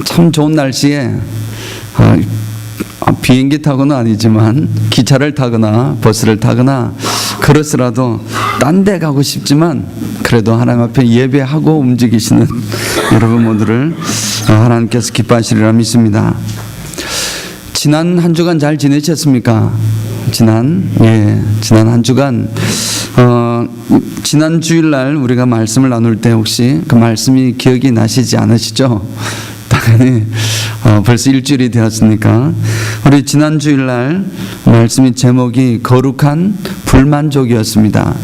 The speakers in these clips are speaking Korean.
참 좋은 날씨에 비행기 타고는 아니지만 기차를 타거나 버스를 타거나 그렇더라도 딴 데 가고 싶지만 그래도 하나님 앞에 예배하고 움직이시는 여러분 모두를 하나님께서 기뻐하시리라 믿습니다. 지난 한 주간 잘 지내셨습니까? 지난 한 주간 지난 주일날 우리가 말씀을 나눌 때 혹시 그 말씀이 기억이 나시지 않으시죠? 당연히 벌써 일주일이 되었으니까 우리 지난 주일날 말씀의 제목이 거룩한 불만족이었습니다.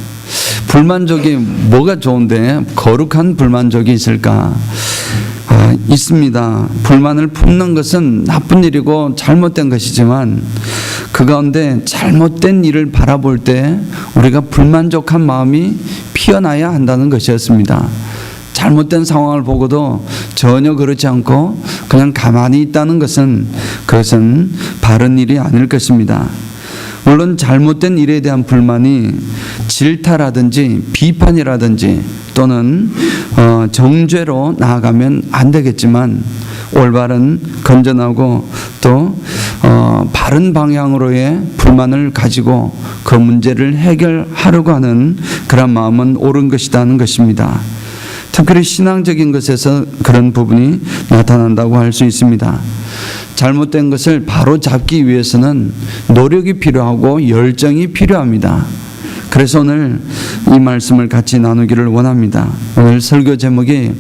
불만족이 뭐가 좋은데 거룩한 불만족이 있을까? 있습니다. 불만을 품는 것은 나쁜 일이고 잘못된 것이지만 그 가운데 잘못된 일을 바라볼 때 우리가 불만족한 마음이 피어나야 한다는 것이었습니다. 잘못된 상황을 보고도 전혀 그렇지 않고 그냥 가만히 있다는 것은 그것은 바른 일이 아닐 것입니다. 물론 잘못된 일에 대한 불만이 질타라든지 비판이라든지 또는 정죄로 나아가면 안 되겠지만 올바른 건전하고 또 바른 방향으로의 불만을 가지고 그 문제를 해결하려고 하는 그런 마음은 옳은 것이라는 것입니다. 특별히 신앙적인 것에서 그런 부분이 나타난다고 할 수 있습니다. 잘못된 것을 바로 잡기 위해서는 노력이 필요하고 열정이 필요합니다. 그래서 오늘 이 말씀을 같이 나누기를 원합니다. 오늘 설교 제목이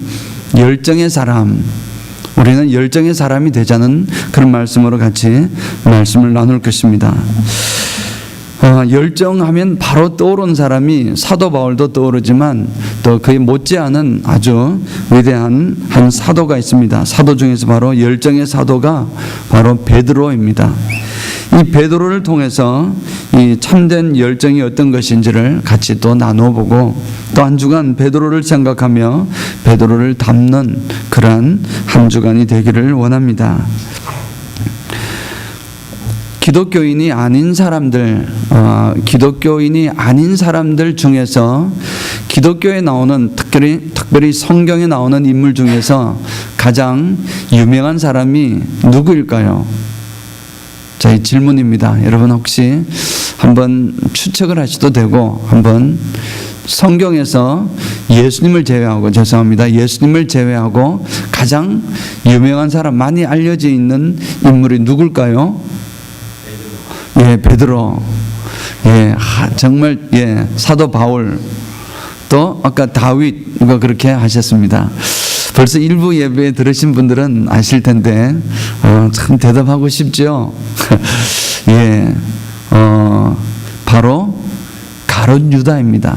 열정의 사람, 우리는 열정의 사람이 되자는 그런 말씀으로 같이 말씀을 나눌 것입니다. 열정하면 바로 떠오르는 사람이 사도 바울도 떠오르지만 또 그에 못지않은 아주 위대한 한 사도가 있습니다. 사도 중에서 바로 열정의 사도가 바로 베드로입니다. 이 베드로를 통해서 이 참된 열정이 어떤 것인지를 같이 또 나눠보고 또 한 주간 베드로를 생각하며 베드로를 담는 그러한 한 주간이 되기를 원합니다. 기독교인이 아닌 사람들 중에서 기독교에 나오는 특별히 성경에 나오는 인물 중에서 가장 유명한 사람이 누구일까요? 저희 질문입니다. 여러분 혹시 한번 추측을 하셔도 되고 한번 성경에서 예수님을 제외하고 가장 유명한 사람, 많이 알려져 있는 인물이 누굴까요? 베드로. 정말 사도 바울. 또 아까 다윗과 그렇게 하셨습니다. 벌써 일부 예배에 들으신 분들은 아실 텐데 참 대답하고 싶죠. 바로 가룟 유다입니다.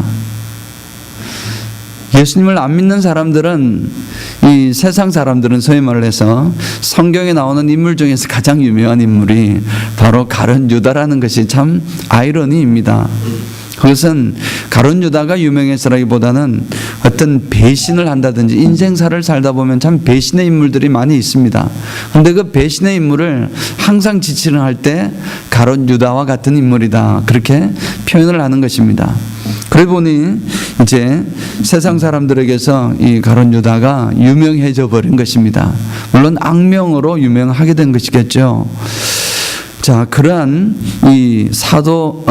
예수님을 안 믿는 사람들은 이 세상 사람들은 소위 말해서 성경에 나오는 인물 중에서 가장 유명한 인물이 바로 가룟 유다라는 것이 참 아이러니입니다. 그것은 가룟 유다가 유명해서라기보다는 어떤 배신을 한다든지 인생사를 살다 보면 참 배신의 인물들이 많이 있습니다. 그런데 그 배신의 인물을 항상 지칭을 할 때 가룟 유다와 같은 인물이다, 그렇게 표현을 하는 것입니다. 그래 보니 이제 세상 사람들에게서 이 가룟 유다가 유명해져 버린 것입니다. 물론 악명으로 유명하게 된 것이겠죠. 자, 그러한 이 사도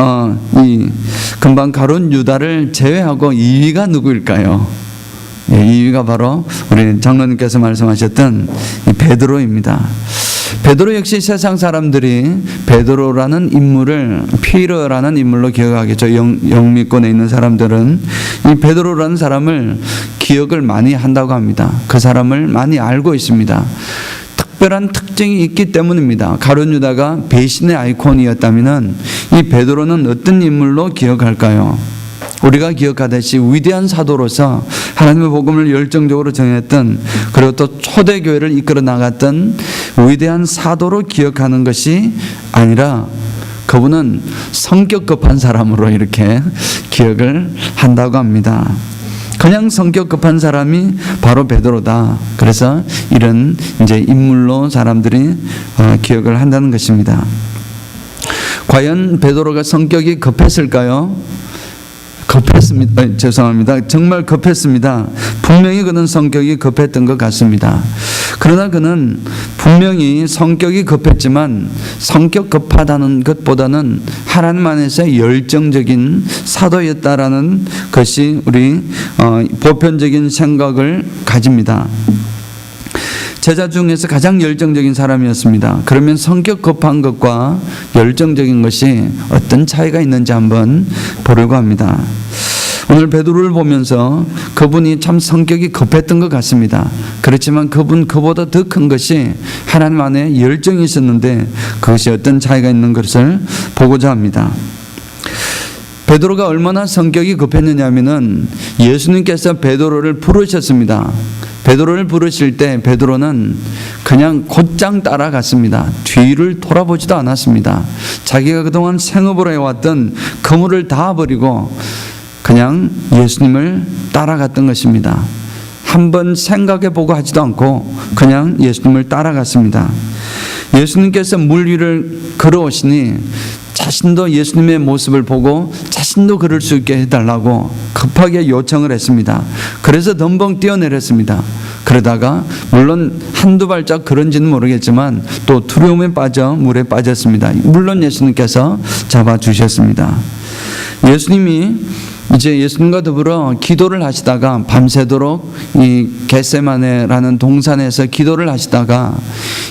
금방 가룟 유다를 제외하고 2위가 누구일까요? 2위가 바로 우리 장로님께서 말씀하셨던 이 베드로입니다. 베드로 역시 세상 사람들이 베드로라는 인물을 피러라는 인물로 기억하겠죠. 영미권에 있는 사람들은 이 베드로라는 사람을 기억을 많이 한다고 합니다. 그 사람을 많이 알고 있습니다. 특별한 특징이 있기 때문입니다. 가룟 유다가 배신의 아이콘이었다면 이 베드로는 어떤 인물로 기억할까요? 우리가 기억하듯이 위대한 사도로서 하나님의 복음을 열정적으로 전했던, 그리고 또 초대교회를 이끌어 나갔던 위대한 사도로 기억하는 것이 아니라 그분은 성격 급한 사람으로 이렇게 기억을 한다고 합니다. 그냥 성격 급한 사람이 바로 베드로다. 그래서 이런 이제 인물로 사람들이 기억을 한다는 것입니다. 과연 베드로가 성격이 급했을까요? 급했습니다. 죄송합니다. 정말 급했습니다. 분명히 그는 성격이 급했던 것 같습니다. 그러나 그는 분명히 성격이 급했지만 성격 급하다는 것보다는 하나님 안에서 열정적인 사도였다라는 것이 우리 보편적인 생각을 가집니다. 제자 중에서 가장 열정적인 사람이었습니다. 그러면 성격 급한 것과 열정적인 것이 어떤 차이가 있는지 한번 보려고 합니다. 오늘 베드로를 보면서 그분이 참 성격이 급했던 것 같습니다. 그렇지만 그보다 더 큰 것이 하나님 안에 열정이 있었는데 그것이 어떤 차이가 있는 것을 보고자 합니다. 베드로가 얼마나 성격이 급했느냐 하면은 예수님께서 베드로를 부르셨습니다. 베드로를 부르실 때 베드로는 그냥 곧장 따라갔습니다. 뒤를 돌아보지도 않았습니다. 자기가 그동안 생업으로 해왔던 그물을 다 버리고 그냥 예수님을 따라갔던 것입니다. 한번 생각해보고 하지도 않고 그냥 예수님을 따라갔습니다. 예수님께서 물 위를 걸어오시니 자신도 예수님의 모습을 보고 자신도 걸을 수 있게 해달라고 급하게 요청을 했습니다. 그래서 덤벙 뛰어내렸습니다. 그러다가 물론 한두 발짝 걸은지는 모르겠지만 또 두려움에 빠져 물에 빠졌습니다. 물론 예수님께서 잡아주셨습니다. 예수님이 이제 예수님과 더불어 기도를 하시다가 밤새도록 이 겟세마네라는 동산에서 기도를 하시다가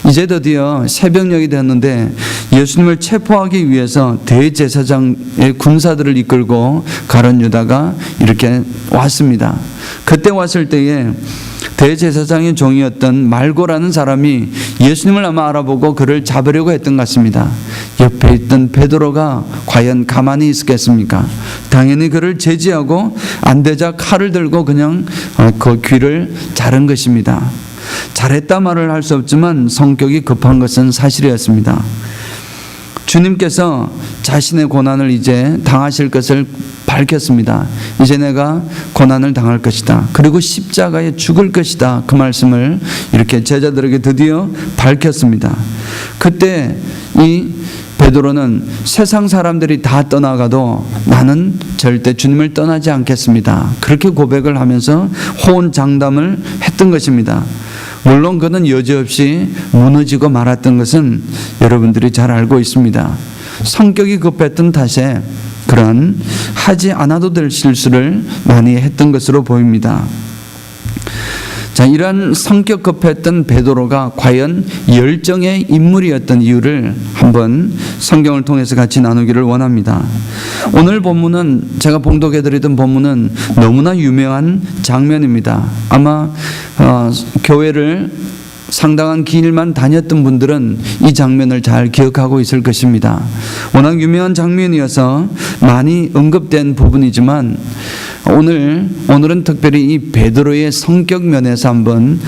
이제 드디어 새벽녘이 되었는데 예수님을 체포하기 위해서 대제사장의 군사들을 이끌고 가룟 유다가 이렇게 왔습니다. 그때 왔을 때에 대제사장의 종이었던 말고라는 사람이 예수님을 아마 알아보고 그를 잡으려고 했던 것 같습니다. 옆에 있던 베드로가 과연 가만히 있었겠습니까? 당연히 그를 제지하고 안 되자 칼을 들고 그냥 그 귀를 자른 것입니다. 잘했다 말을 할 수 없지만 성격이 급한 것은 사실이었습니다. 주님께서 자신의 고난을 이제 당하실 것을 밝혔습니다. 이제 내가 고난을 당할 것이다. 그리고 십자가에 죽을 것이다. 그 말씀을 이렇게 제자들에게 드디어 밝혔습니다. 그때 이 베드로는 세상 사람들이 다 떠나가도 나는 절대 주님을 떠나지 않겠습니다. 그렇게 고백을 하면서 호언장담을 했던 것입니다. 물론 그는 여지없이 무너지고 말았던 것은 여러분들이 잘 알고 있습니다. 성격이 급했던 탓에 그런 하지 않아도 될 실수를 많이 했던 것으로 보입니다. 자, 이러한 성격 급했던 베드로가 과연 열정의 인물이었던 이유를 한번 성경을 통해서 같이 나누기를 원합니다. 오늘 본문은 제가 봉독해드리던 본문은 너무나 유명한 장면입니다. 아마 교회를 상당한 길만 다녔던 분들은 이 장면을 잘 기억하고 있을 것입니다. 워낙 유명한 장면이어서 많이 언급된 부분이지만 오늘은 특별히 이 베드로의 성격 면에서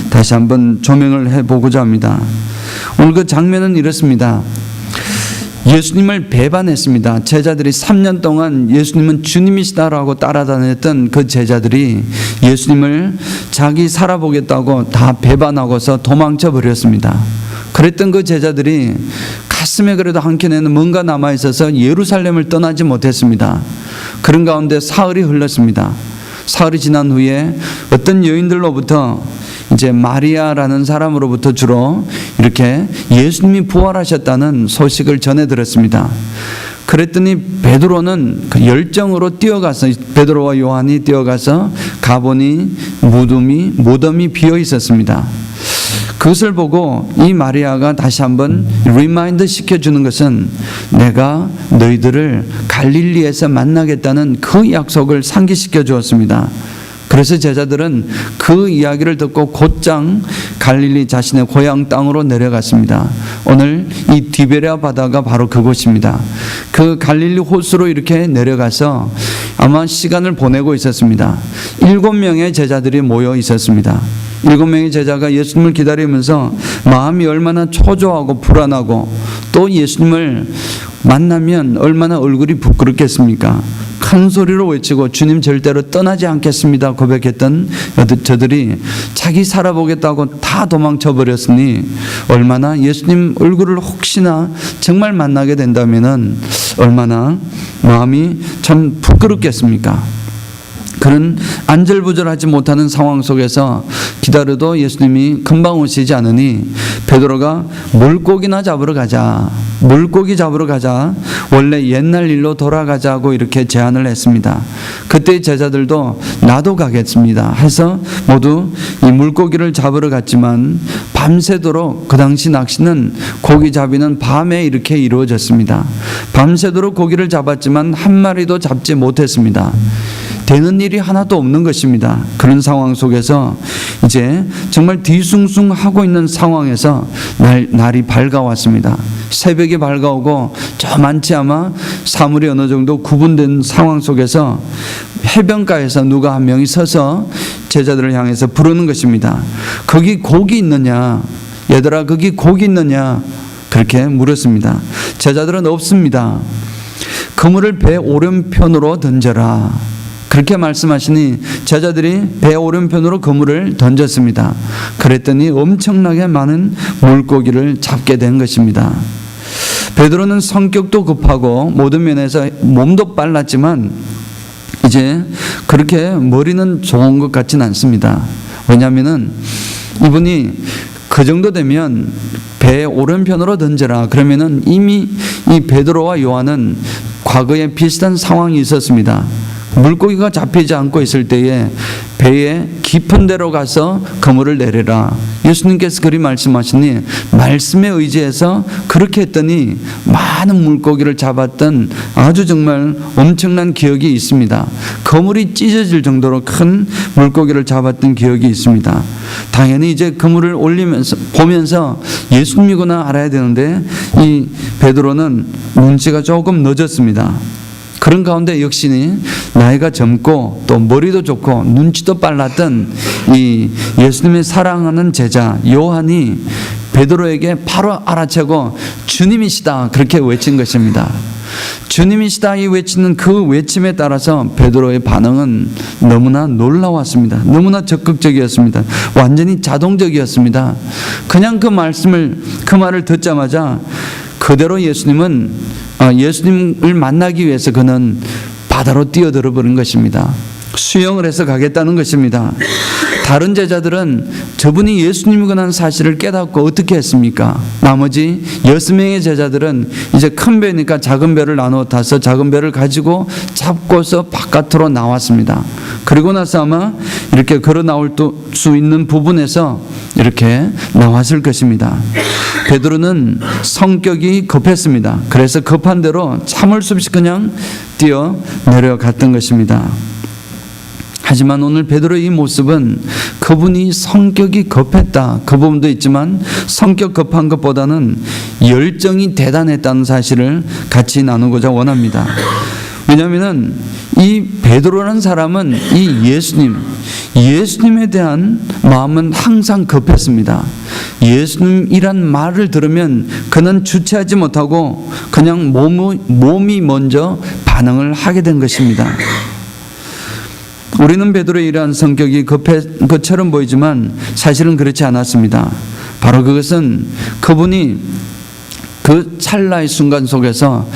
다시 한번 조명을 해보고자 합니다. 오늘 그 장면은 이렇습니다. 예수님을 배반했습니다. 제자들이 3년 동안 예수님은 주님이시다라고 따라다녔던 그 제자들이 예수님을 자기 살아보겠다고 다 배반하고서 도망쳐 버렸습니다. 그랬던 그 제자들이 가슴에 그래도 한켠에는 뭔가 남아있어서 예루살렘을 떠나지 못했습니다. 그런 가운데 사흘이 흘렀습니다. 사흘이 지난 후에 어떤 여인들로부터 이제 마리아라는 사람으로부터 주로 이렇게 예수님이 부활하셨다는 소식을 전해 들었습니다. 그랬더니 베드로는 그 열정으로 뛰어가서 베드로와 요한이 뛰어가서 가보니 무덤이 비어 있었습니다. 그것을 보고 이 마리아가 다시 한번 리마인드 시켜주는 것은 내가 너희들을 갈릴리에서 만나겠다는 그 약속을 상기시켜 주었습니다. 그래서 제자들은 그 이야기를 듣고 곧장 갈릴리 자신의 고향 땅으로 내려갔습니다. 오늘 이 디베랴 바다가 바로 그곳입니다. 그 갈릴리 호수로 이렇게 내려가서 아마 시간을 보내고 있었습니다. 7명의 제자들이 모여 있었습니다. 7명의 제자가 예수님을 기다리면서 마음이 얼마나 초조하고 불안하고 또 예수님을 만나면 얼마나 얼굴이 부끄럽겠습니까? 큰 소리로 외치고 주님 절대로 떠나지 않겠습니다 고백했던 저들이 자기 살아보겠다고 다 도망쳐 버렸으니 얼마나 예수님 얼굴을 혹시나 정말 만나게 된다면은 얼마나 마음이 참 부끄럽겠습니까? 그런 안절부절하지 못하는 상황 속에서 기다려도 예수님이 금방 오시지 않으니 베드로가 물고기나 잡으러 가자, 물고기 잡으러 가자, 원래 옛날 일로 돌아가자고 이렇게 제안을 했습니다. 그때 제자들도 나도 가겠습니다 해서 모두 이 물고기를 잡으러 갔지만 밤새도록, 그 당시 낚시는 고기잡이는 밤에 이렇게 이루어졌습니다. 밤새도록 고기를 잡았지만 한 마리도 잡지 못했습니다. 되는 일이 하나도 없는 것입니다. 그런 상황 속에서 이제 정말 뒤숭숭하고 있는 상황에서 날이 밝아왔습니다. 새벽이 밝아오고 저 많지 않아 사물이 어느 정도 구분된 상황 속에서 해변가에서 누가 한 명이 서서 제자들을 향해서 부르는 것입니다. 거기 고기 있느냐? 얘들아, 거기 고기 있느냐? 그렇게 물었습니다. 제자들은 없습니다. 그물을 배 오른편으로 던져라. 그렇게 말씀하시니 제자들이 배 오른편으로 그물을 던졌습니다. 그랬더니 엄청나게 많은 물고기를 잡게 된 것입니다. 베드로는 성격도 급하고 모든 면에서 몸도 빨랐지만 이제 그렇게 머리는 좋은 것 같지는 않습니다. 왜냐하면 이분이 그 정도 되면 배 오른편으로 던져라. 그러면은 이미 이 베드로와 요한은 과거에 비슷한 상황이 있었습니다. 물고기가 잡히지 않고 있을 때에 배에 깊은 데로 가서 그물을 내려라. 예수님께서 그리 말씀하시니 말씀에 의지해서 그렇게 했더니 많은 물고기를 잡았던 아주 정말 엄청난 기억이 있습니다. 그물이 찢어질 정도로 큰 물고기를 잡았던 기억이 있습니다. 당연히 이제 그물을 올리면서 보면서 예수님이구나 알아야 되는데 이 베드로는 눈치가 조금 늦었습니다. 그런 가운데 역시 나이가 젊고 또 머리도 좋고 눈치도 빨랐던 이 예수님의 사랑하는 제자 요한이 베드로에게 바로 알아채고 주님이시다 그렇게 외친 것입니다. 주님이시다 이 외치는 그 외침에 따라서 베드로의 반응은 너무나 놀라웠습니다. 너무나 적극적이었습니다. 완전히 자동적이었습니다. 그냥 그 말을 듣자마자 그대로 예수님을 만나기 위해서 그는 바다로 뛰어들어 버린 것입니다. 수영을 해서 가겠다는 것입니다. 다른 제자들은 저분이 예수님이라는 사실을 깨닫고 어떻게 했습니까? 나머지 6명의 제자들은 이제 큰 배니까 작은 배를 나누어 타서 작은 배를 가지고 잡고서 바깥으로 나왔습니다. 그리고 나서 아마 이렇게 걸어 나올 수 있는 부분에서 이렇게 나왔을 것입니다. 베드로는 성격이 급했습니다. 그래서 급한 대로 참을 수 없이 그냥 뛰어 내려갔던 것입니다. 하지만 오늘 베드로의 이 모습은 그분이 성격이 급했다 그 부분도 있지만 성격 급한 것보다는 열정이 대단했다는 사실을 같이 나누고자 원합니다. 왜냐하면 이 베드로라는 사람은 이 예수님에 대한 마음은 항상 급했습니다. 예수님이란 말을 들으면 그는 주체하지 못하고 그냥 몸이 먼저 반응을 하게 된 것입니다. 우리는 베드로의 이러한 성격이 급한 것처럼 보이지만 사실은 그렇지 않았습니다. 바로 그것은 그분이 그 찰나의 순간 속에서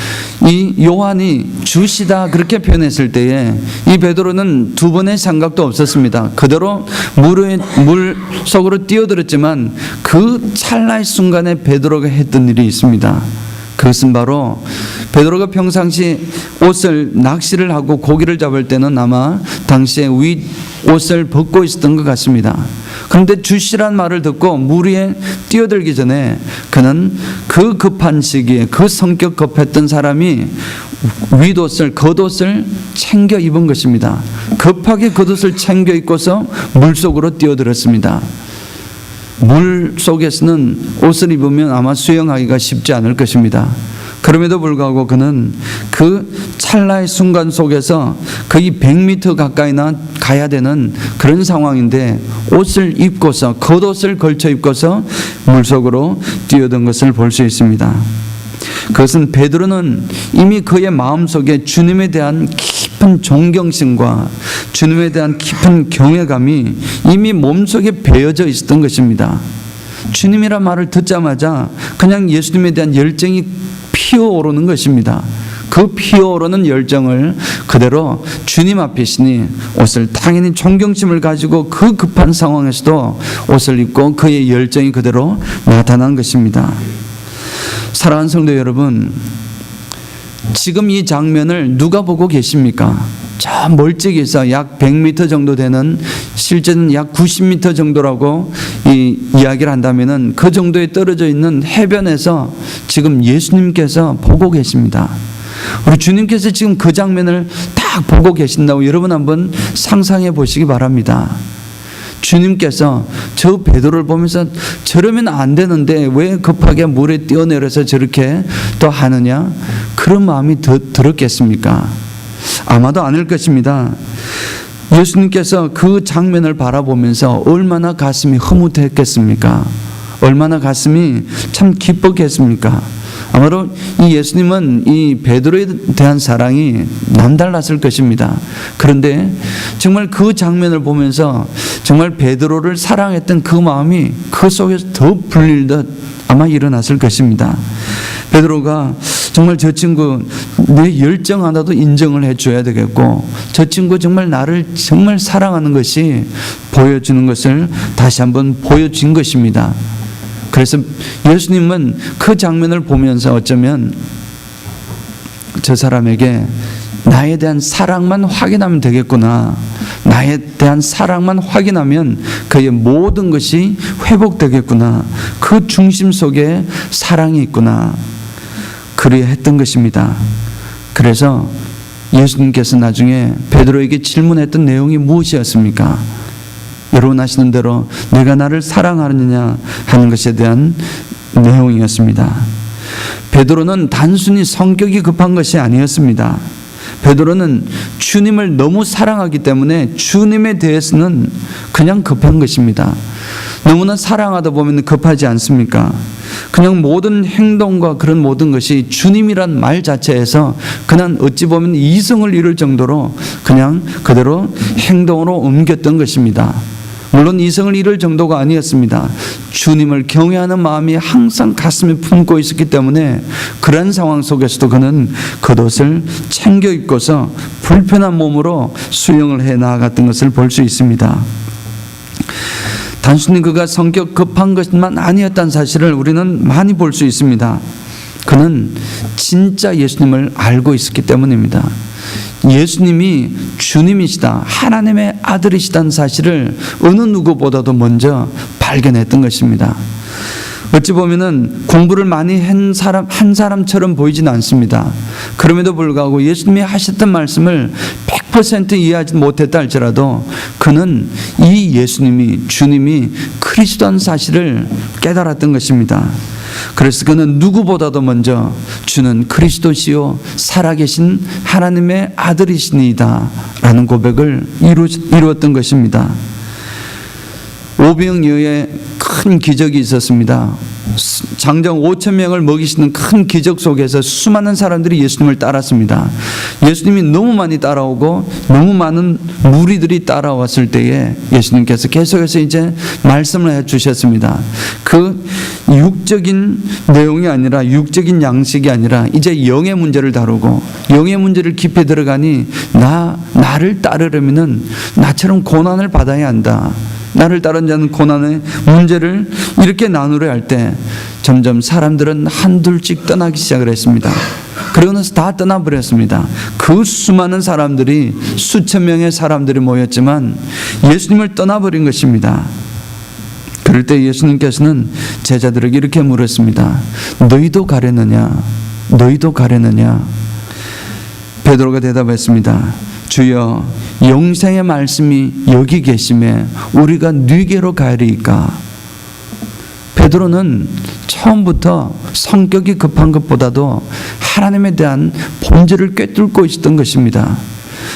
이 요한이 주시다 그렇게 표현했을 때에 이 베드로는 두 번의 생각도 없었습니다. 그대로 물 속으로 뛰어들었지만 그 찰나의 순간에 베드로가 했던 일이 있습니다. 그것은 바로 베드로가 평상시 낚시를 하고 고기를 잡을 때는 아마 당시에 윗옷을 벗고 있었던 것 같습니다. 그런데 주시란 말을 듣고 물 위에 뛰어들기 전에 그는 그 급한 시기에 그 성격 급했던 사람이 겉옷을 챙겨 입은 것입니다. 급하게 겉옷을 챙겨 입고서 물속으로 뛰어들었습니다. 물 속에서는 옷을 입으면 아마 수영하기가 쉽지 않을 것입니다. 그럼에도 불구하고 그는 그 찰나의 순간 속에서 거의 100m 가까이나 가야 되는 그런 상황인데 옷을 입고서 겉옷을 걸쳐 입고서 물속으로 뛰어든 것을 볼 수 있습니다. 그것은 베드로는 이미 그의 마음속에 주님에 대한 깊은 존경심과 주님에 대한 깊은 경외감이 이미 몸속에 배어져 있었던 것입니다. 주님이란 말을 듣자마자 그냥 예수님에 대한 열정이 피어오르는 것입니다. 그 피어오르는 열정을 그대로 주님 앞이시니 옷을 당연히 존경심을 가지고 그 급한 상황에서도 옷을 입고 그의 열정이 그대로 나타난 것입니다. 사랑하는 성도 여러분, 지금 이 장면을 누가 보고 계십니까? 저 멀찍이서 약 100m 정도 되는, 실제는 약 90m 정도라고 이야기를 한다면은 그 정도에 떨어져 있는 해변에서 지금 예수님께서 보고 계십니다. 우리 주님께서 지금 그 장면을 딱 보고 계신다고 여러분 한번 상상해 보시기 바랍니다. 주님께서 저 베드로를 보면서 저러면 안 되는데 왜 급하게 물에 뛰어내려서 저렇게 또 하느냐, 그런 마음이 더 들었겠습니까? 아마도 아닐 것입니다. 예수님께서 그 장면을 바라보면서 얼마나 가슴이 흐뭇했겠습니까? 얼마나 가슴이 참 기뻤겠습니까? 아마도 이 예수님은 이 베드로에 대한 사랑이 남달랐을 것입니다. 그런데 정말 그 장면을 보면서 정말 베드로를 사랑했던 그 마음이 그 속에서 더 불릴듯 아마 일어났을 것입니다. 베드로가 정말 저 친구 내 열정 하나도 인정을 해줘야 되겠고, 저 친구 정말 나를 정말 사랑하는 것이 보여주는 것을 다시 한번 보여준 것입니다. 그래서 예수님은 그 장면을 보면서 어쩌면 저 사람에게 나에 대한 사랑만 확인하면 되겠구나, 나에 대한 사랑만 확인하면 그의 모든 것이 회복되겠구나, 그 중심 속에 사랑이 있구나, 그리야 했던 것입니다. 그래서 예수님께서 나중에 베드로에게 질문했던 내용이 무엇이었습니까? 여러분 아시는 대로 내가 나를 사랑하느냐 하는 것에 대한 내용이었습니다. 베드로는 단순히 성격이 급한 것이 아니었습니다. 베드로는 주님을 너무 사랑하기 때문에 주님에 대해서는 그냥 급한 것입니다. 너무나 사랑하다 보면 급하지 않습니까? 그냥 모든 행동과 그런 모든 것이 주님이란 말 자체에서 그냥 어찌 보면 이성을 이룰 정도로 그냥 그대로 행동으로 옮겼던 것입니다. 물론 이성을 이룰 정도가 아니었습니다. 주님을 경외하는 마음이 항상 가슴에 품고 있었기 때문에 그런 상황 속에서도 그는 겉옷을 챙겨 입고서 불편한 몸으로 수영을 해 나아갔던 것을 볼 수 있습니다. 단순히 그가 성격 급한 것만 아니었다는 사실을 우리는 많이 볼 수 있습니다. 그는 진짜 예수님을 알고 있었기 때문입니다. 예수님이 주님이시다, 하나님의 아들이시다는 사실을 어느 누구보다도 먼저 발견했던 것입니다. 어찌 보면은 공부를 많이 한 사람처럼 보이지는 않습니다. 그럼에도 불구하고 예수님이 하셨던 말씀을 100% 이해하지 못했다 할지라도 그는 이 예수님이, 주님이 그리스도라는 사실을 깨달았던 것입니다. 그래서 그는 누구보다도 먼저 주는 그리스도시요 살아계신 하나님의 아들이시니이다 라는 고백을 이루었던 것입니다. 오병이어의 큰 기적이 있었습니다. 장정 5,000명을 먹이시는 큰 기적 속에서 수많은 사람들이 예수님을 따랐습니다. 예수님이 너무 많이 따라오고 너무 많은 무리들이 따라왔을 때에 예수님께서 계속해서 이제 말씀을 해주셨습니다. 그 육적인 내용이 아니라, 육적인 양식이 아니라 이제 영의 문제를 다루고, 영의 문제를 깊이 들어가니 나를 따르려면 나처럼 고난을 받아야 한다. 나를 따른 자는 고난의 문제를 이렇게 나누려 할 때 점점 사람들은 한둘씩 떠나기 시작을 했습니다. 그러고 나서 다 떠나버렸습니다. 그 수많은 사람들이, 수천 명의 사람들이 모였지만 예수님을 떠나버린 것입니다. 그럴 때 예수님께서는 제자들에게 이렇게 물었습니다. 너희도 가려느냐? 너희도 가려느냐? 베드로가 대답했습니다. 주여, 영생의 말씀이 여기 계심에 우리가 네게로 가리이까? 베드로는 처음부터 성격이 급한 것보다도 하나님에 대한 본질을 꿰뚫고 있었던 것입니다.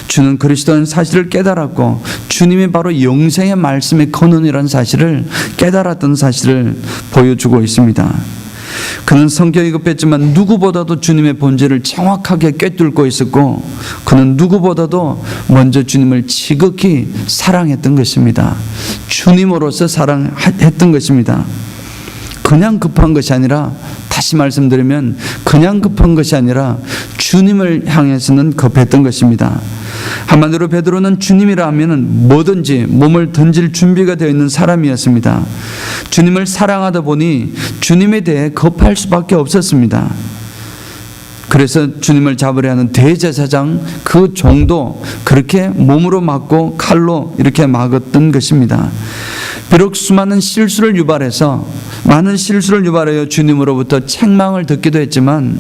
주는 그리스도라는 사실을 깨달았고 주님이 바로 영생의 말씀의 근원이라는 사실을 깨달았던 사실을 보여주고 있습니다. 그는 성격이 급했지만 누구보다도 주님의 본질을 정확하게 꿰뚫고 있었고 그는 누구보다도 먼저 주님을 지극히 사랑했던 것입니다. 주님으로서 사랑했던 것입니다. 그냥 급한 것이 아니라, 다시 말씀드리면 그냥 급한 것이 아니라 주님을 향해서는 급했던 것입니다. 한마디로 베드로는 주님이라 하면은 뭐든지 몸을 던질 준비가 되어 있는 사람이었습니다. 주님을 사랑하다 보니 주님에 대해 급할 수밖에 없었습니다. 그래서 주님을 잡으려 하는 대제사장 그 종도 그렇게 몸으로 맞고 칼로 이렇게 막았던 것입니다. 비록 수많은 실수를 유발해서 많은 실수를 유발하여 주님으로부터 책망을 듣기도 했지만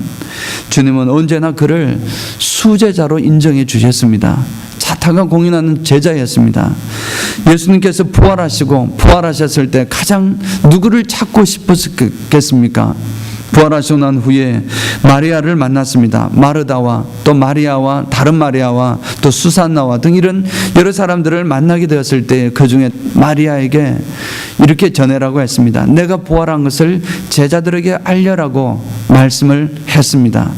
주님은 언제나 그를 수제자로 인정해 주셨습니다. 자타가 공인하는 제자였습니다. 예수님께서 부활하셨을 때 가장 누구를 찾고 싶었겠습니까? 부활하시고 난 후에 마리아를 만났습니다. 마르다와 또 마리아와 다른 마리아와 또 수산나와 등 이런 여러 사람들을 만나게 되었을 때 그 중에 마리아에게 이렇게 전해라고 했습니다. 내가 부활한 것을 제자들에게 알려라고 말씀을 했습니다.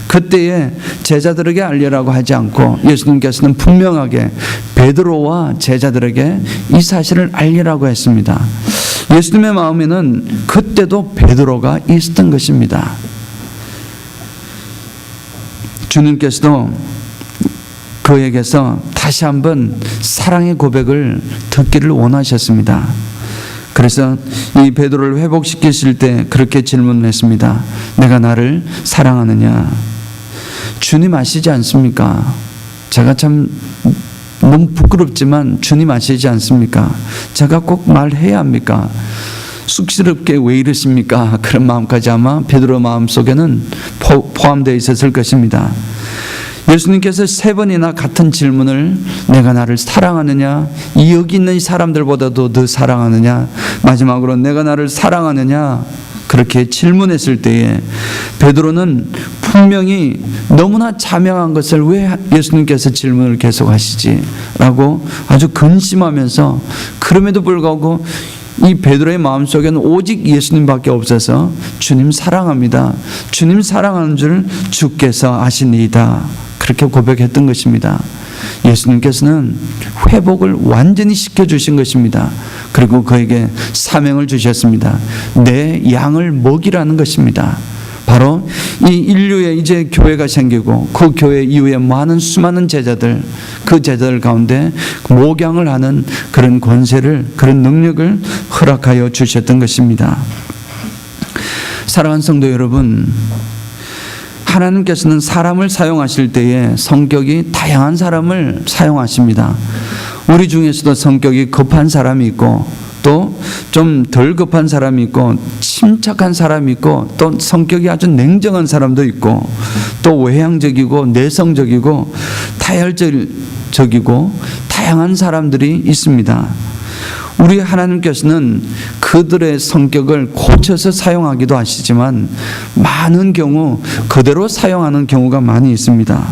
그때에 제자들에게 알려라고 하지 않고 예수님께서는 분명하게 베드로와 제자들에게 이 사실을 알리라고 했습니다. 예수님의 마음에는 그때도 베드로가 있었던 것입니다. 주님께서도 그에게서 다시 한번 사랑의 고백을 듣기를 원하셨습니다. 그래서 이 베드로를 회복시키실 때 그렇게 질문했습니다. 내가 나를 사랑하느냐? 주님 아시지 않습니까? 제가 참 너무 부끄럽지만 주님 아시지 않습니까? 제가 꼭 말해야 합니까? 쑥스럽게 왜 이러십니까? 그런 마음까지 아마 베드로 마음속에는 포함되어 있었을 것입니다. 예수님께서 3번이나 같은 질문을 내가 나를 사랑하느냐, 여기 있는 사람들보다도 더 사랑하느냐, 마지막으로 내가 나를 사랑하느냐 그렇게 질문했을 때에 베드로는 분명히 너무나 자명한 것을 왜 예수님께서 질문을 계속하시지? 라고 아주 근심하면서 그럼에도 불구하고 이 베드로의 마음속에는 오직 예수님밖에 없어서 주님 사랑합니다. 주님 사랑하는 줄 주께서 아시니이다. 그렇게 고백했던 것입니다. 예수님께서는 회복을 완전히 시켜주신 것입니다. 그리고 그에게 사명을 주셨습니다. 내 양을 먹이라는 것입니다. 바로 이 인류에 이제 교회가 생기고 그 교회 이후에 많은 수많은 제자들, 그 제자들 가운데 목양을 하는 그런 권세를, 그런 능력을 허락하여 주셨던 것입니다. 사랑하는 성도 여러분, 하나님께서는 사람을 사용하실 때에 성격이 다양한 사람을 사용하십니다. 우리 중에서도 성격이 급한 사람이 있고 또 좀 덜 급한 사람이 있고 침착한 사람이 있고 또 성격이 아주 냉정한 사람도 있고 또 외향적이고 내성적이고 타협적이고 다양한 사람들이 있습니다. 우리 하나님께서는 그들의 성격을 고쳐서 사용하기도 하시지만 많은 경우 그대로 사용하는 경우가 많이 있습니다.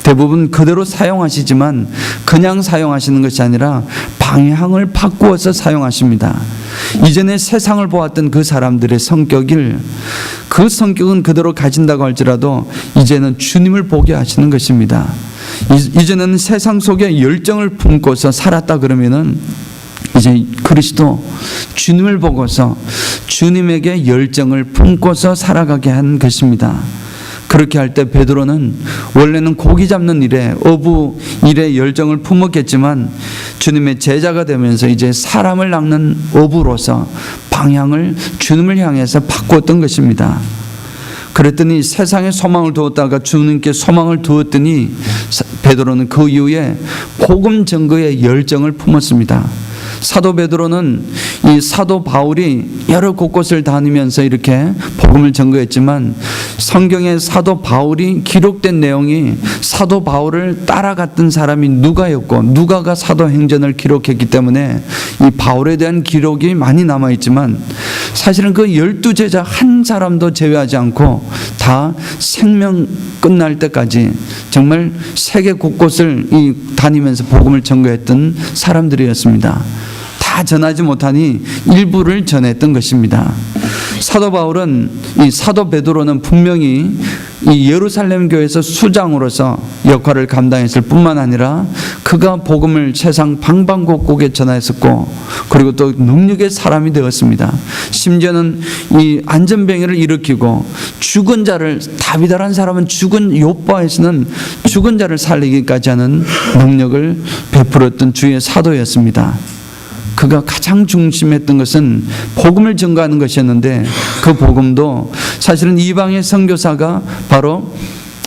대부분 그대로 사용하시지만 그냥 사용하시는 것이 아니라 방향을 바꾸어서 사용하십니다. 이전에 세상을 보았던 그 사람들의 성격은 그대로 가진다고 할지라도 이제는 주님을 보게 하시는 것입니다. 이제는 세상 속에 열정을 품고서 살았다 그러면은 이제 그리스도 주님을 보고서 주님에게 열정을 품고서 살아가게 한 것입니다. 그렇게 할 때 베드로는 원래는 고기 잡는 일에 어부 일에 열정을 품었겠지만 주님의 제자가 되면서 이제 사람을 낚는 어부로서 방향을 주님을 향해서 바꾸었던 것입니다. 그랬더니 세상에 소망을 두었다가 주님께 소망을 두었더니 베드로는 그 이후에 복음 전거에 열정을 품었습니다. 사도 베드로는 이 사도 바울이 여러 곳곳을 다니면서 이렇게 복음을 전거했지만 성경에 사도 바울이 기록된 내용이 사도 바울을 따라갔던 사람이 누가였고 누가가 사도행전을 기록했기 때문에 이 바울에 대한 기록이 많이 남아있지만 사실은 그 12제자 한 사람도 제외하지 않고 다 생명 끝날 때까지 정말 세계 곳곳을 다니면서 복음을 전거했던 사람들이었습니다. 다 전하지 못하니 일부를 전했던 것입니다. 사도 바울은 이 사도 베드로는 분명히 이 예루살렘 교회에서 수장으로서 역할을 감당했을 뿐만 아니라 그가 복음을 세상 방방곡곡에 전하였었고, 그리고 또 능력의 사람이 되었습니다. 심지어는 이 안전병해를 일으키고 죽은 자를, 다윗이라는 사람은 죽은 욥바에서는 죽은 자를 살리기까지 하는 능력을 베풀었던 주의 사도였습니다. 그가 가장 중심했던 것은 복음을 전가하는 것이었는데, 그 복음도 사실은 이방의 선교사가 바로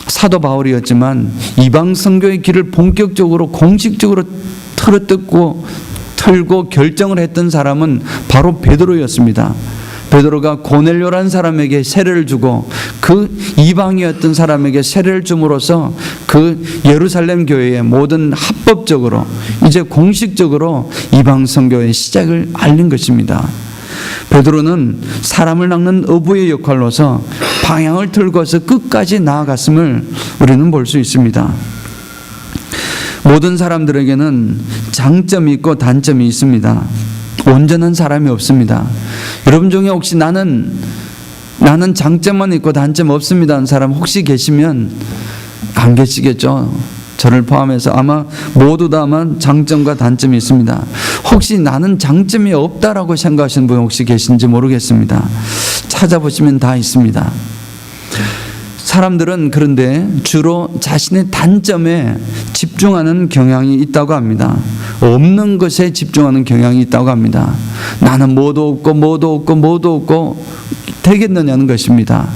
사도 바울이었지만 이방 선교의 길을 본격적으로 공식적으로 틀고 결정을 했던 사람은 바로 베드로였습니다. 베드로가 고넬료라는 사람에게 세례를 주고 그 이방이었던 사람에게 세례를 줌으로써 그 예루살렘 교회의 모든 합법적으로 이제 공식적으로 이방 선교의 시작을 알린 것입니다. 베드로는 사람을 낚는 어부의 역할로서 방향을 틀고서 끝까지 나아갔음을 우리는 볼 수 있습니다. 모든 사람들에게는 장점이 있고 단점이 있습니다. 온전한 사람이 없습니다. 여러분 중에 혹시 나는 장점만 있고 단점 없습니다 하는 사람 혹시 계시면 안 계시겠죠? 저를 포함해서 아마 모두 다 아마 장점과 단점이 있습니다. 혹시 나는 장점이 없다라고 생각하시는 분 혹시 계신지 모르겠습니다. 찾아보시면 다 있습니다. 사람들은 그런데 주로 자신의 단점에 집중하는 경향이 있다고 합니다. 없는 것에 집중하는 경향이 있다고 합니다. 나는 뭐도 없고 되겠느냐는 것입니다.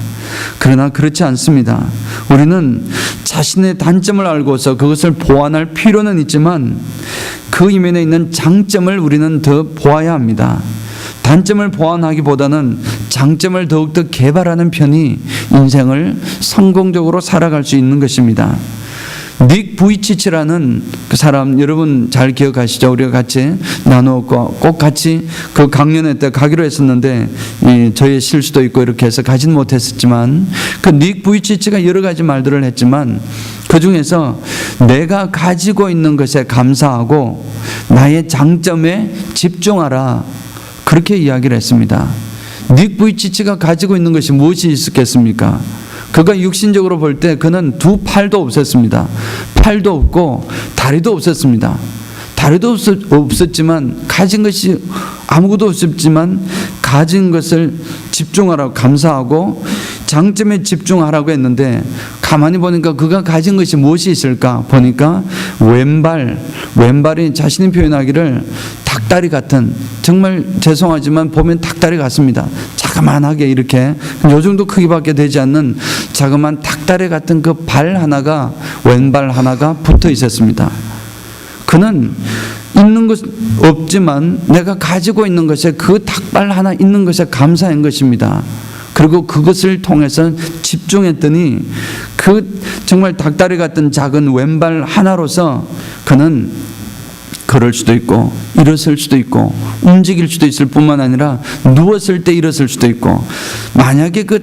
그러나 그렇지 않습니다. 우리는 자신의 단점을 알고서 그것을 보완할 필요는 있지만 그 이면에 있는 장점을 우리는 더 보아야 합니다. 단점을 보완하기보다는 장점을 더욱더 개발하는 편이 인생을 성공적으로 살아갈 수 있는 것입니다. 닉 부이치치라는 그 사람 여러분 잘 기억하시죠? 우리가 같이 나누었고 꼭 같이 그 강연회 때 가기로 했었는데 저의 실수도 있고 이렇게 해서 가진 못했었지만 그 닉 부이치치가 여러 가지 말들을 했지만 그 중에서 내가 가지고 있는 것에 감사하고 나의 장점에 집중하라, 그렇게 이야기를 했습니다. 닉 부이치치가 가지고 있는 것이 무엇이 있었겠습니까? 그가 육신적으로 볼 때 그는 두 팔도 없었습니다. 팔도 없고 다리도 없었습니다. 다리도 없었지만 가진 것이 아무것도 없었지만 가진 것을 집중하라고 감사하고 장점에 집중하라고 했는데 가만히 보니까 그가 가진 것이 무엇이 있을까 보니까 왼발이 자신이 표현하기를 닭다리 같은, 정말 죄송하지만 보면 닭다리 같습니다. 자그만하게 이렇게 요 정도 크기밖에 되지 않는 자그마한 닭다리 같은 그 발 하나가, 왼발 하나가 붙어 있었습니다. 그는 있는 것 없지만 내가 가지고 있는 것에 그 닭발 하나 있는 것에 감사한 것입니다. 그리고 그것을 통해서 집중했더니 그 정말 닭다리 같은 작은 왼발 하나로서 그는 걸을 수도 있고 일어설 수도 있고 움직일 수도 있을 뿐만 아니라 누웠을 때 일어설 수도 있고, 만약에 그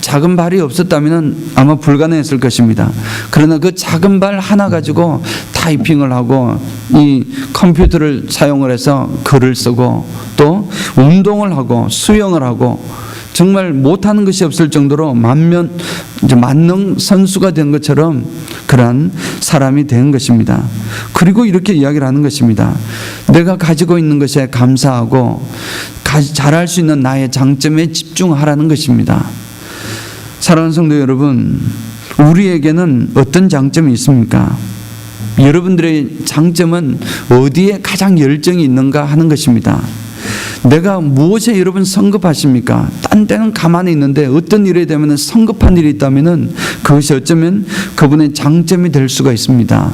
작은 발이 없었다면 아마 불가능했을 것입니다. 그러나 그 작은 발 하나 가지고 타이핑을 하고 이 컴퓨터를 사용을 해서 글을 쓰고 또 운동을 하고 수영을 하고 정말 못하는 것이 없을 정도로 만능 선수가 된 것처럼 그러한 사람이 된 것입니다. 그리고 이렇게 이야기를 하는 것입니다. 내가 가지고 있는 것에 감사하고 잘할 수 있는 나의 장점에 집중하라는 것입니다. 사랑하는 성도 여러분, 우리에게는 어떤 장점이 있습니까? 여러분들의 장점은 어디에 가장 열정이 있는가 하는 것입니다. 내가 무엇에 여러분 성급하십니까? 딴 데는 가만히 있는데 어떤 일에 되면 성급한 일이 있다면 그것이 어쩌면 그분의 장점이 될 수가 있습니다.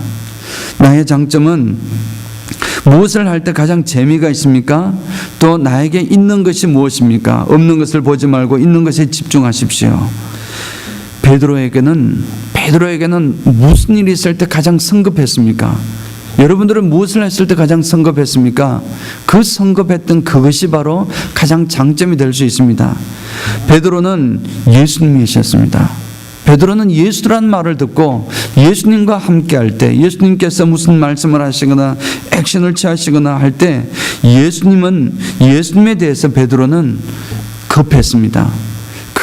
나의 장점은 무엇을 할 때 가장 재미가 있습니까? 또 나에게 있는 것이 무엇입니까? 없는 것을 보지 말고 있는 것에 집중하십시오. 베드로에게는 무슨 일이 있을 때 가장 성급했습니까? 여러분들은 무엇을 했을 때 가장 성급했습니까? 그 성급했던 그것이 바로 가장 장점이 될 수 있습니다. 베드로는 예수님이셨습니다. 베드로는 예수라는 말을 듣고 예수님과 함께 할 때, 예수님께서 무슨 말씀을 하시거나 액션을 취하시거나 할 때 예수님에 대해서 베드로는 급했습니다.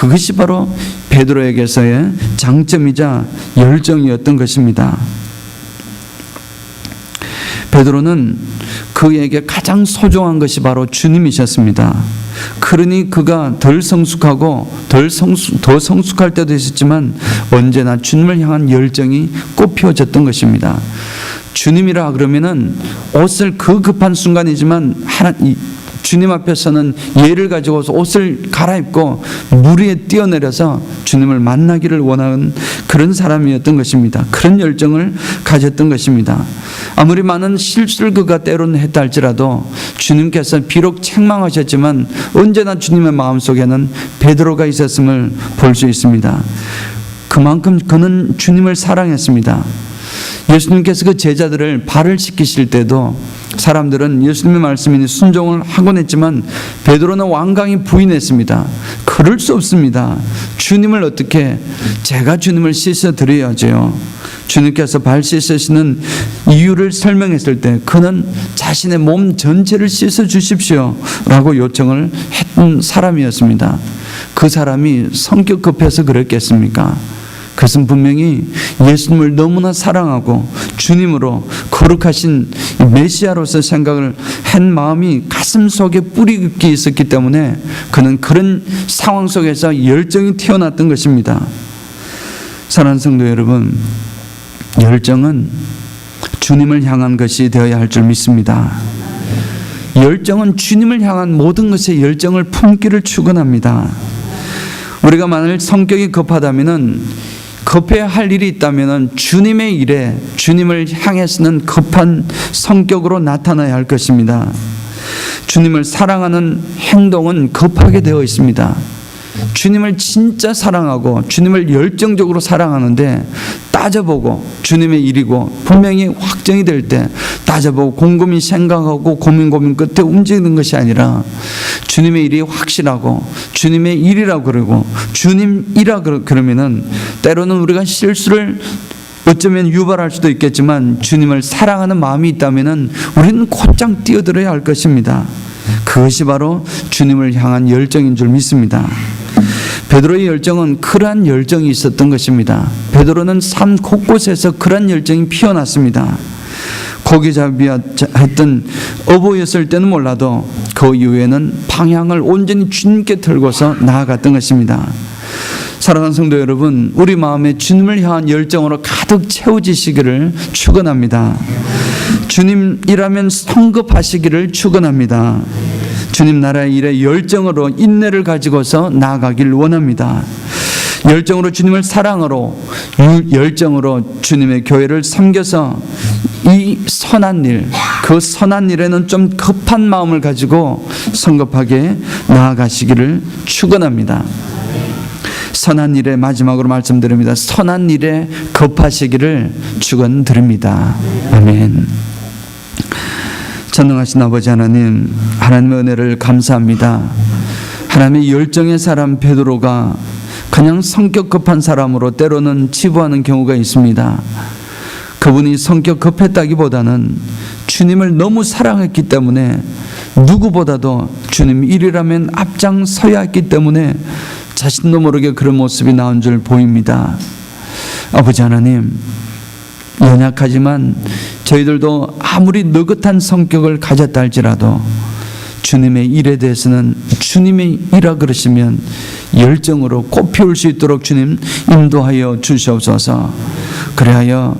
그것이 바로 베드로에게서의 장점이자 열정이었던 것입니다. 베드로는 그에게 가장 소중한 것이 바로 주님이셨습니다. 그러니 그가 덜 성숙하고 더 성숙할 때도 있었지만 언제나 주님을 향한 열정이 꽃피워졌던 것입니다. 주님이라 그러면은 옷을 그 급한 순간이지만 주님 앞에서는 예를 가지고서 옷을 갈아입고 물 위에 뛰어내려서 주님을 만나기를 원하는 그런 사람이었던 것입니다. 그런 열정을 가졌던 것입니다. 아무리 많은 실수를 그가 때로는 했다 할지라도 주님께서 비록 책망하셨지만 언제나 주님의 마음속에는 베드로가 있었음을 볼 수 있습니다. 그만큼 그는 주님을 사랑했습니다. 예수님께서 그 제자들을 발을 씻기실 때도 사람들은 예수님의 말씀이니 순종을 하곤 했지만 베드로는 완강히 부인했습니다. 그럴 수 없습니다. 주님을 어떻게, 제가 주님을 씻어드려야죠. 주님께서 발 씻으시는 이유를 설명했을 때 그는 자신의 몸 전체를 씻어 주십시오 라고 요청을 했던 사람이었습니다. 그 사람이 성격 급해서 그랬겠습니까? 그것은 분명히 예수님을 너무나 사랑하고 주님으로 거룩하신 메시아로서 생각을 한 마음이 가슴 속에 뿌리 깊게 있었기 때문에 그는 그런 상황 속에서 열정이 튀어났던 것입니다. 사랑하는 성도 여러분, 열정은 주님을 향한 것이 되어야 할 줄 믿습니다. 열정은 주님을 향한 모든 것에 열정을 품기를 축원합니다. 우리가 만일 성격이 급하다면은, 급해야 할 일이 있다면 주님의 일에 주님을 향해서는 급한 성격으로 나타나야 할 것입니다. 주님을 사랑하는 행동은 급하게 되어 있습니다. 주님을 진짜 사랑하고 주님을 열정적으로 사랑하는데 따져보고 주님의 일이고 분명히 확정이 될 때 따져보고 곰곰이 생각하고 고민 끝에 움직이는 것이 아니라 주님의 일이 확실하고 주님의 일이라고 그러고 주님이라 그러면은 때로는 우리가 실수를 어쩌면 유발할 수도 있겠지만 주님을 사랑하는 마음이 있다면은 우리는 곧장 뛰어들어야 할 것입니다. 그것이 바로 주님을 향한 열정인 줄 믿습니다. 베드로의 열정은 그러한 열정이 있었던 것입니다. 베드로는 삶 곳곳에서 그러한 열정이 피어났습니다. 고기잡이야 했던 어부였을 때는 몰라도 그 이후에는 방향을 온전히 주님께 들고서 나아갔던 것입니다. 사랑하는 성도 여러분, 우리 마음에 주님을 향한 열정으로 가득 채워지시기를 축원합니다. 주님이라면 성급하시기를 축원합니다. 주님 나라의 일에 열정으로 인내를 가지고서 나아가길 원합니다. 열정으로 주님을 사랑으로 열정으로 주님의 교회를 섬겨서 이 선한 일, 그 선한 일에는 좀 급한 마음을 가지고 성급하게 나아가시기를 축원합니다. 선한 일에 마지막으로 말씀드립니다. 선한 일에 급하시기를 축원드립니다. 아멘. 전능하신 아버지 하나님, 하나님의 은혜를 감사합니다. 하나님의 열정의 사람 베드로가 그냥 성격 급한 사람으로 때로는 치부하는 경우가 있습니다. 그분이 성격 급했다기보다는 주님을 너무 사랑했기 때문에 누구보다도 주님 일이라면 앞장서야 했기 때문에 자신도 모르게 그런 모습이 나온 줄 보입니다. 아버지 하나님, 연약하지만 저희들도 아무리 느긋한 성격을 가졌다 할지라도 주님의 일에 대해서는 주님의 일이라 그러시면 열정으로 꽃피울 수 있도록 주님 인도하여 주시옵소서. 그래야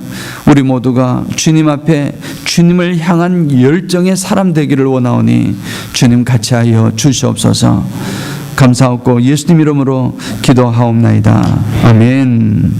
우리 모두가 주님 앞에 주님을 향한 열정의 사람 되기를 원하오니 주님 같이 하여 주시옵소서. 감사하고 예수님 이름으로 기도하옵나이다. 아멘.